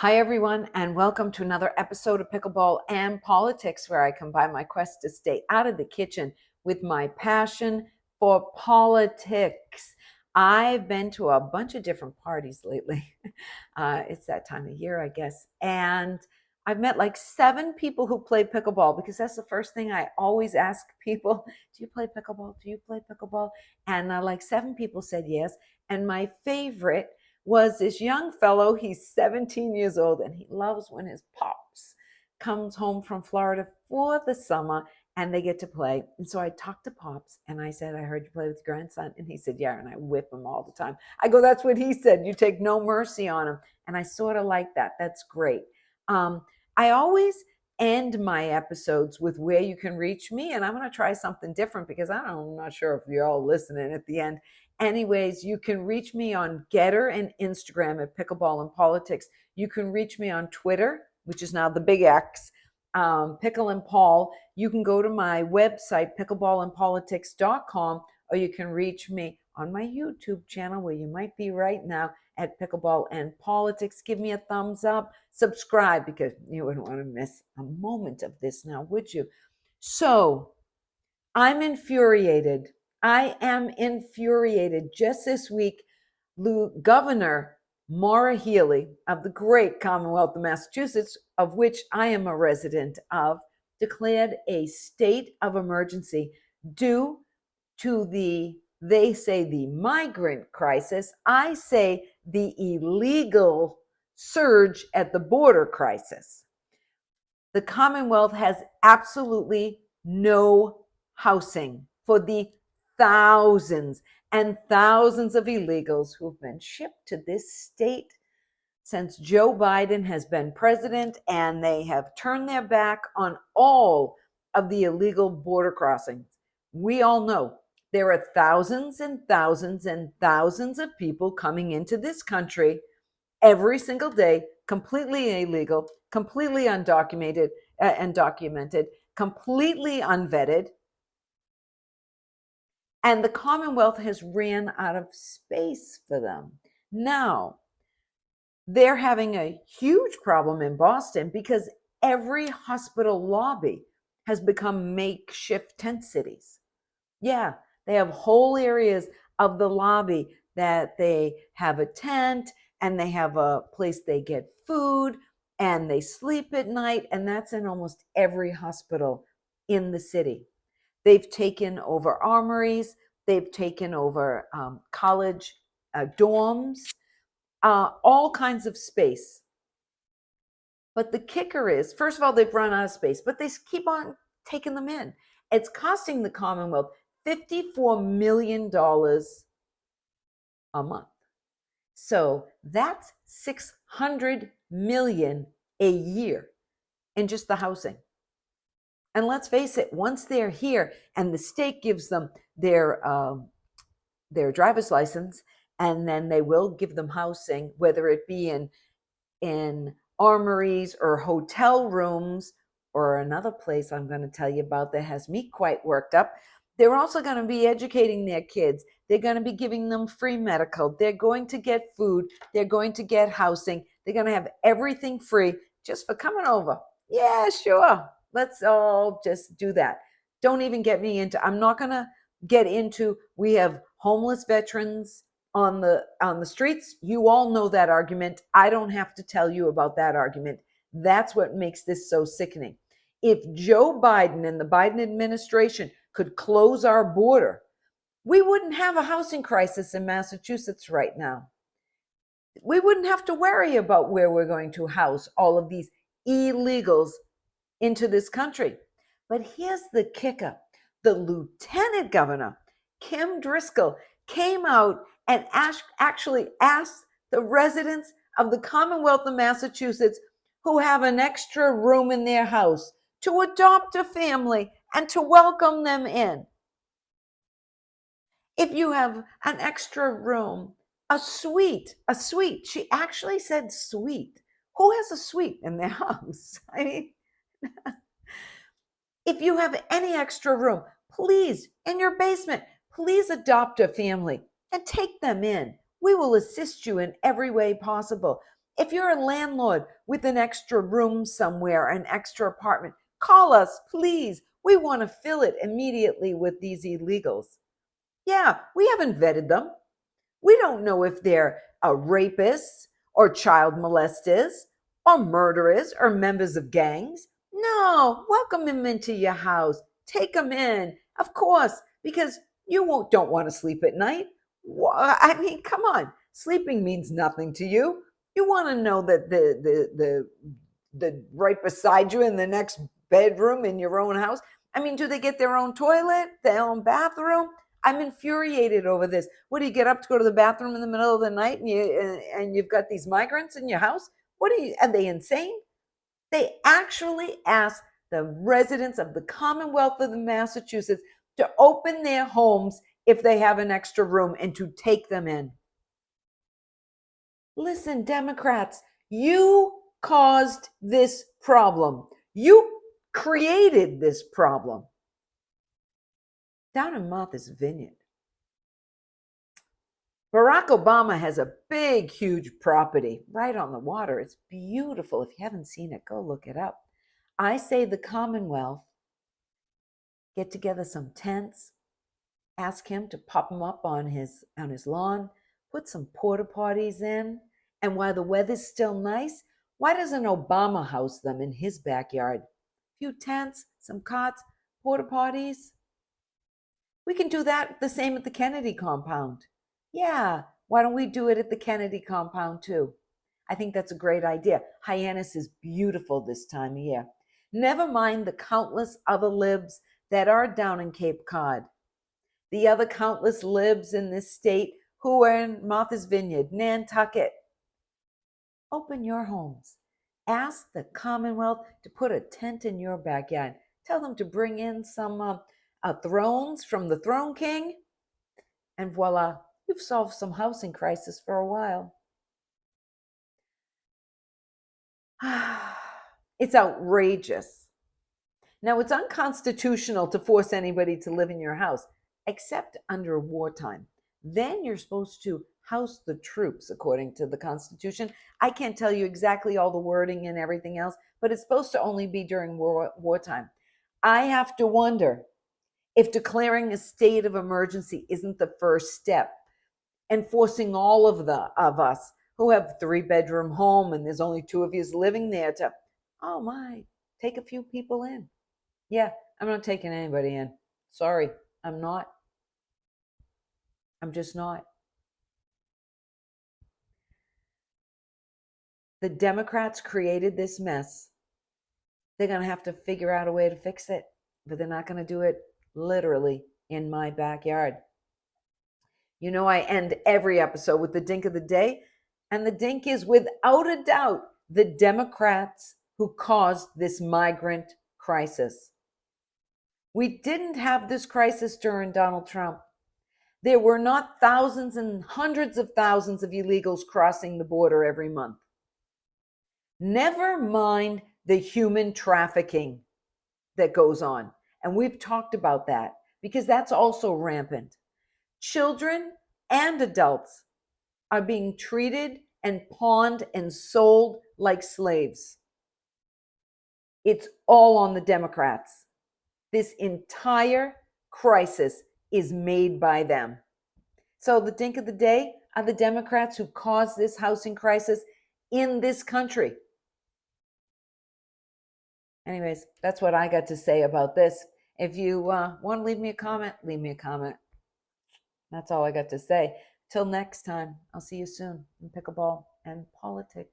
Hi, everyone, and welcome to another episode of Pickleball and Politics, where I combine my quest to stay out of the kitchen with my passion for politics. I've been to a bunch of different parties lately. It's that time of year, I guess. And I've met like 7 people who play pickleball, because that's the first thing I always ask people. Do you play pickleball? Do you play pickleball? And like 7 people said yes. And my favorite was this young fellow. He's 17 years old, and he loves when his pops comes home from Florida for the summer and they get to play. And so I talked to Pops and I said, I heard you play with your grandson. And he said, yeah. And I whip him all the time. I go, that's what he said. You take no mercy on him. And I sort of like that. That's great. I always end my episodes with where you can reach me. And I'm going to try something different because I'm not sure if you're all listening at the end. Anyways, you can reach me on Getter and Instagram at Pickleball and Politics. You can reach me on Twitter, which is now the big X, Pickle and Paul. You can go to my website, pickleballandpolitics.com, or you can reach me on my YouTube channel, where you might be right now, at Pickleball and Politics. Give me a thumbs up, subscribe, because you wouldn't want to miss a moment of this now, would you? So I'm infuriated. I am infuriated. Just this week, Governor Maura Healey of the great Commonwealth of Massachusetts, of which I am a resident of, declared a state of emergency due to they say the migrant crisis. I say the illegal surge at the border crisis. The Commonwealth has absolutely no housing for the thousands and thousands of illegals who've been shipped to this state since Joe Biden has been president, and they have turned their back on all of the illegal border crossings. We all know there are thousands and thousands and thousands of people coming into this country every single day, completely illegal, completely undocumented, completely unvetted. And the Commonwealth has ran out of space for them. Now, they're having a huge problem in Boston because every hospital lobby has become makeshift tent cities. Yeah, they have whole areas of the lobby that they have a tent, and they have a place they get food, and they sleep at night, and that's in almost every hospital in the city. They've taken over armories. They've taken over college dorms, all kinds of space. But the kicker is, first of all, they've run out of space, but they keep on taking them in. It's costing the Commonwealth $54 million a month. So that's $600 million a year in just the housing. And let's face it, once they're here and the state gives them their driver's license, and then they will give them housing, whether it be in armories or hotel rooms, or another place I'm going to tell you about that has me quite worked up. They're also going to be educating their kids. They're going to be giving them free medical. They're going to get food. They're going to get housing. They're going to have everything free just for coming over. Yeah, sure. Let's all just do that. Don't even get me into, I'm not going to get into, we have homeless veterans on the streets. You all know that argument. I don't have to tell you about that argument. That's what makes this so sickening. If Joe Biden and the Biden administration could close our border, we wouldn't have a housing crisis in Massachusetts right now. We wouldn't have to worry about where we're going to house all of these illegals into this country. But here's the kicker. The lieutenant governor, Kim Driscoll, came out and actually asked the residents of the Commonwealth of Massachusetts who have an extra room in their house to adopt a family and to welcome them in. If you have an extra room, a suite, she actually said suite. Who has a suite in their house? I mean, if you have any extra room, please, in your basement, please adopt a family and take them in. We will assist you in every way possible. If you're a landlord with an extra room somewhere, an extra apartment, call us, please. We want to fill it immediately with these illegals. Yeah, we haven't vetted them. We don't know if they're rapists or child molesters or murderers or members of gangs. No, welcome them into your house. Take them in, of course, because don't want to sleep at night. I mean, come on, sleeping means nothing to you. You want to know that the right beside you in the next bedroom in your own house. I mean, do they get their own toilet, their own bathroom? I'm infuriated over this. What do you get up to go to the bathroom in the middle of the night and you've got these migrants in your house? Are they insane? They actually asked the residents of the Commonwealth of Massachusetts to open their homes if they have an extra room and to take them in. Listen, Democrats, you caused this problem. You created this problem. Down in Martha's Vineyard, Barack Obama has a big, huge property right on the water. It's beautiful. If you haven't seen it, go look it up. I say the Commonwealth get together some tents, ask him to pop them up on his lawn, put some porta potties in, and while the weather's still nice, why doesn't Obama house them in his backyard? A few tents, some cots, porta potties. We can do that the same at the Kennedy compound. Yeah, why don't we do it at the Kennedy compound too? I think that's a great idea. Hyannis is beautiful this time of year. Never mind the countless other libs that are down in Cape Cod. The other countless libs in this state who are in Martha's Vineyard, Nantucket. Open your homes. Ask the Commonwealth to put a tent in your backyard. Tell them to bring in some thrones from the Throne King. And voila, you've solved some housing crisis for a while. It's outrageous. Now, it's unconstitutional to force anybody to live in your house, except under wartime. Then you're supposed to house the troops, according to the Constitution. I can't tell you exactly all the wording and everything else, but it's supposed to only be during wartime. I have to wonder if declaring a state of emergency isn't the first step and forcing all of us who have 3-bedroom home and there's only 2 of you living there to, oh my, take a few people in. Yeah, I'm not taking anybody in. Sorry, I'm not. I'm just not. The Democrats created this mess. They're going to have to figure out a way to fix it, but they're not going to do it literally in my backyard. You know, I end every episode with the dink of the day, and the dink is without a doubt the Democrats who caused this migrant crisis. We didn't have this crisis during Donald Trump. There were not thousands and hundreds of thousands of illegals crossing the border every month. Never mind the human trafficking that goes on. And we've talked about that because that's also rampant. Children and adults are being treated and pawned and sold like slaves. It's all on the Democrats. This entire crisis is made by them. So the dink of the day are the Democrats who caused this housing crisis in this country. Anyways, that's what I got to say about this. If you want to leave me a comment, leave me a comment. That's all I got to say. Till next time, I'll see you soon in Pickleball and Politics.